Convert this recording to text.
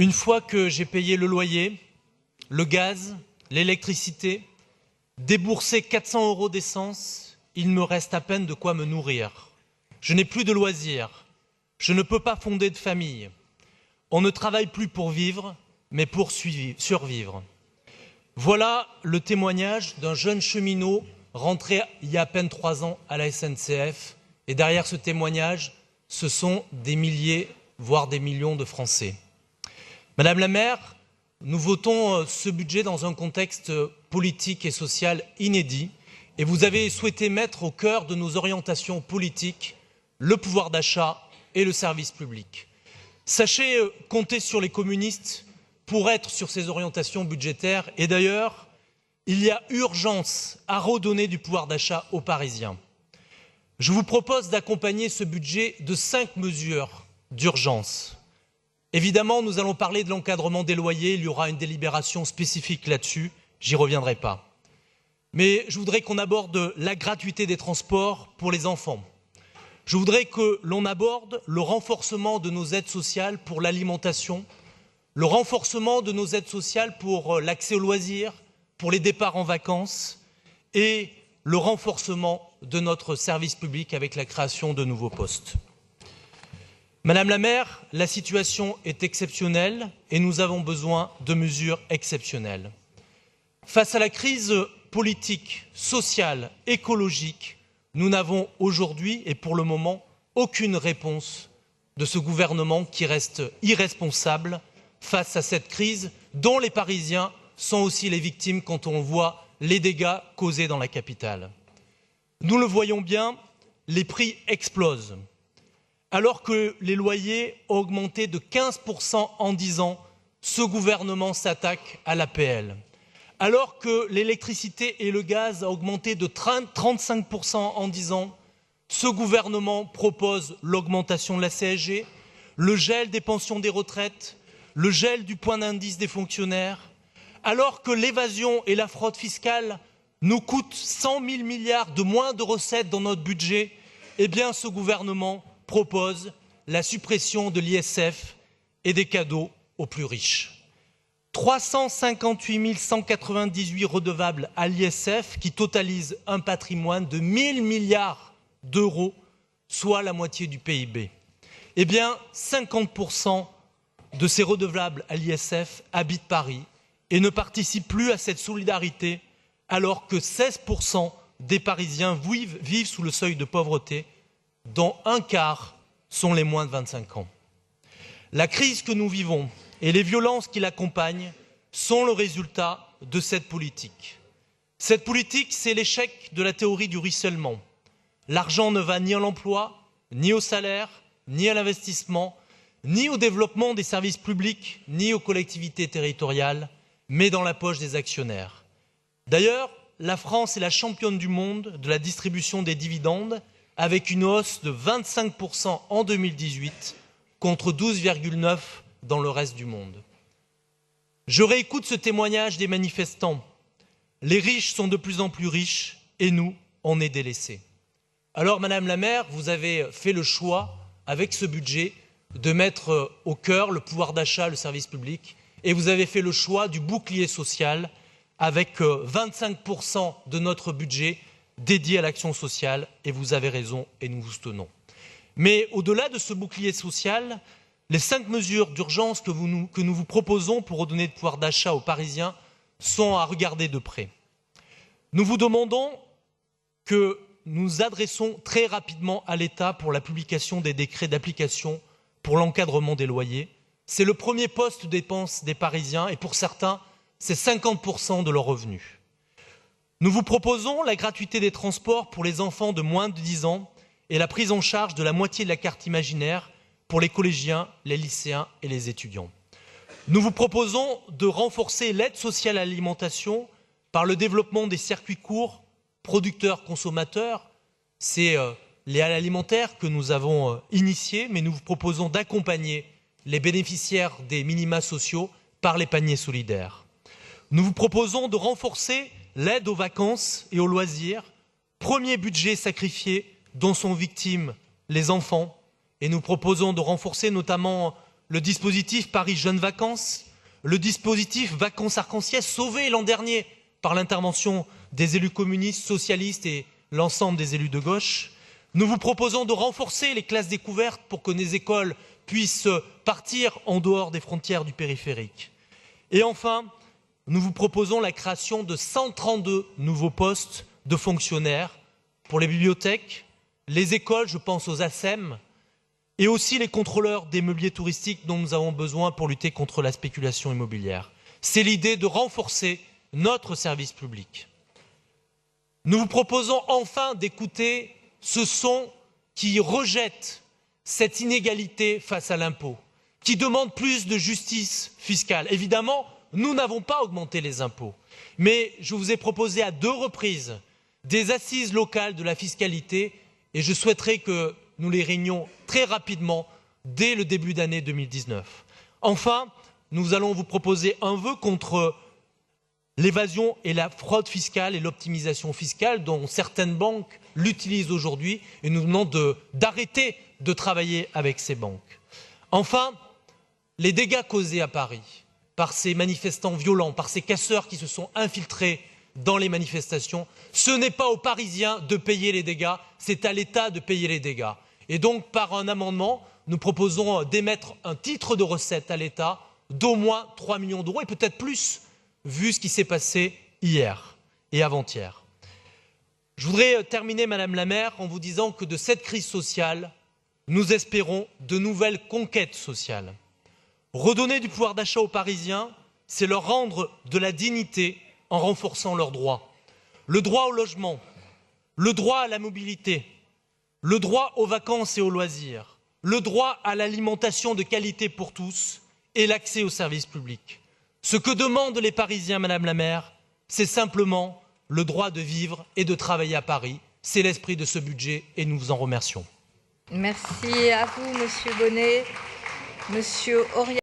Une fois que j'ai payé le loyer, le gaz, l'électricité, déboursé 400 € d'essence, il me reste à peine de quoi me nourrir. Je n'ai plus de loisirs. Je ne peux pas fonder de famille. On ne travaille plus pour vivre, mais pour survivre. Voilà le témoignage d'un jeune cheminot rentré il y a à peine 3 ans à la SNCF. Et derrière ce témoignage, ce sont des milliers, voire des millions de Français. Madame la maire, nous votons ce budget dans un contexte politique et social inédit. Et vous avez souhaité mettre au cœur de nos orientations politiques le pouvoir d'achat et le service public. Sachez compter sur les communistes pour être sur ces orientations budgétaires. Et d'ailleurs, il y a urgence à redonner du pouvoir d'achat aux Parisiens. Je vous propose d'accompagner ce budget de 5 mesures d'urgence. Évidemment, nous allons parler de l'encadrement des loyers. Il y aura une délibération spécifique là-dessus. J'y reviendrai pas. Mais je voudrais qu'on aborde la gratuité des transports pour les enfants. Je voudrais que l'on aborde le renforcement de nos aides sociales pour l'alimentation, le renforcement de nos aides sociales pour l'accès aux loisirs, pour les départs en vacances et le renforcement de notre service public avec la création de nouveaux postes. Madame la maire, la situation est exceptionnelle et nous avons besoin de mesures exceptionnelles. Face à la crise politique, sociale, écologique, nous n'avons aujourd'hui et pour le moment aucune réponse de ce gouvernement qui reste irresponsable face à cette crise dont les Parisiens sont aussi les victimes quand on voit les dégâts causés dans la capitale. Nous le voyons bien, les prix explosent. Alors que les loyers ont augmenté de 15% en 10 ans, ce gouvernement s'attaque à l'APL. Alors que l'électricité et le gaz ont augmenté de 35% en 10 ans, ce gouvernement propose l'augmentation de la CSG, le gel des pensions des retraites, le gel du point d'indice des fonctionnaires. Alors que l'évasion et la fraude fiscale nous coûtent 100 000 milliards de moins de recettes dans notre budget, eh bien ce gouvernement propose la suppression de l'ISF et des cadeaux aux plus riches. 358 198 redevables à l'ISF qui totalisent un patrimoine de 1 000 milliards d'euros, soit la moitié du PIB. Eh bien, 50% de ces redevables à l'ISF habitent Paris et ne participent plus à cette solidarité, alors que 16% des Parisiens vivent sous le seuil de pauvreté, dont un quart sont les moins de 25 ans. La crise que nous vivons et les violences qui l'accompagnent sont le résultat de cette politique. Cette politique, c'est l'échec de la théorie du ruissellement. L'argent ne va ni à l'emploi, ni au salaire, ni à l'investissement, ni au développement des services publics, ni aux collectivités territoriales, mais dans la poche des actionnaires. D'ailleurs, la France est la championne du monde de la distribution des dividendes, avec une hausse de 25% en 2018 contre 12,9% dans le reste du monde. Je réécoute ce témoignage des manifestants. Les riches sont de plus en plus riches et nous, on est délaissés. Alors, Madame la maire, vous avez fait le choix, avec ce budget, de mettre au cœur le pouvoir d'achat, le service public, et vous avez fait le choix du bouclier social, avec 25% de notre budget dédié à l'action sociale, et vous avez raison, et nous vous soutenons. Mais au-delà de ce bouclier social, les 5 mesures d'urgence que nous vous proposons pour redonner le pouvoir d'achat aux Parisiens sont à regarder de près. Nous vous demandons que nous nous adressons très rapidement à l'État pour la publication des décrets d'application pour l'encadrement des loyers. C'est le premier poste de dépense des Parisiens et pour certains, c'est 50% de leurs revenus. Nous vous proposons la gratuité des transports pour les enfants de moins de 10 ans et la prise en charge de la moitié de la carte imaginaire pour les collégiens, les lycéens et les étudiants. Nous vous proposons de renforcer l'aide sociale à l'alimentation par le développement des circuits courts, producteurs-consommateurs. C'est les halles alimentaires que nous avons initiées, mais nous vous proposons d'accompagner les bénéficiaires des minima sociaux par les paniers solidaires. Nous vous proposons de renforcer l'aide aux vacances et aux loisirs, premier budget sacrifié dont sont victimes les enfants, et nous proposons de renforcer notamment le dispositif Paris Jeunes Vacances, le dispositif Vacances Arc-en-Ciel, sauvé l'an dernier par l'intervention des élus communistes, socialistes et l'ensemble des élus de gauche. Nous vous proposons de renforcer les classes découvertes pour que les écoles puissent partir en dehors des frontières du périphérique. Et enfin, nous vous proposons la création de 132 nouveaux postes de fonctionnaires pour les bibliothèques, les écoles, je pense aux ASEM, et aussi les contrôleurs des meubliers touristiques dont nous avons besoin pour lutter contre la spéculation immobilière. C'est l'idée de renforcer notre service public. Nous vous proposons enfin d'écouter ce son qui rejette cette inégalité face à l'impôt, qui demande plus de justice fiscale. Évidemment, nous n'avons pas augmenté les impôts, mais je vous ai proposé à 2 reprises des assises locales de la fiscalité et je souhaiterais que nous les réunions très rapidement dès le début d'année 2019. Enfin, nous allons vous proposer un vœu contre l'évasion et la fraude fiscale et l'optimisation fiscale dont certaines banques l'utilisent aujourd'hui et nous demandons d'arrêter de travailler avec ces banques. Enfin, les dégâts causés à Paris par ces manifestants violents, par ces casseurs qui se sont infiltrés dans les manifestations, ce n'est pas aux Parisiens de payer les dégâts, c'est à l'État de payer les dégâts. Et donc, par un amendement, nous proposons d'émettre un titre de recette à l'État d'au moins 3 millions d'euros et peut-être plus, vu ce qui s'est passé hier et avant-hier. Je voudrais terminer, Madame la maire, en vous disant que de cette crise sociale, nous espérons de nouvelles conquêtes sociales. Redonner du pouvoir d'achat aux Parisiens, c'est leur rendre de la dignité en renforçant leurs droits. Le droit au logement, le droit à la mobilité, le droit aux vacances et aux loisirs, le droit à l'alimentation de qualité pour tous et l'accès aux services publics. Ce que demandent les Parisiens, Madame la maire, c'est simplement le droit de vivre et de travailler à Paris. C'est l'esprit de ce budget et nous vous en remercions. Merci à vous, Monsieur Bonnet. Monsieur Auriat.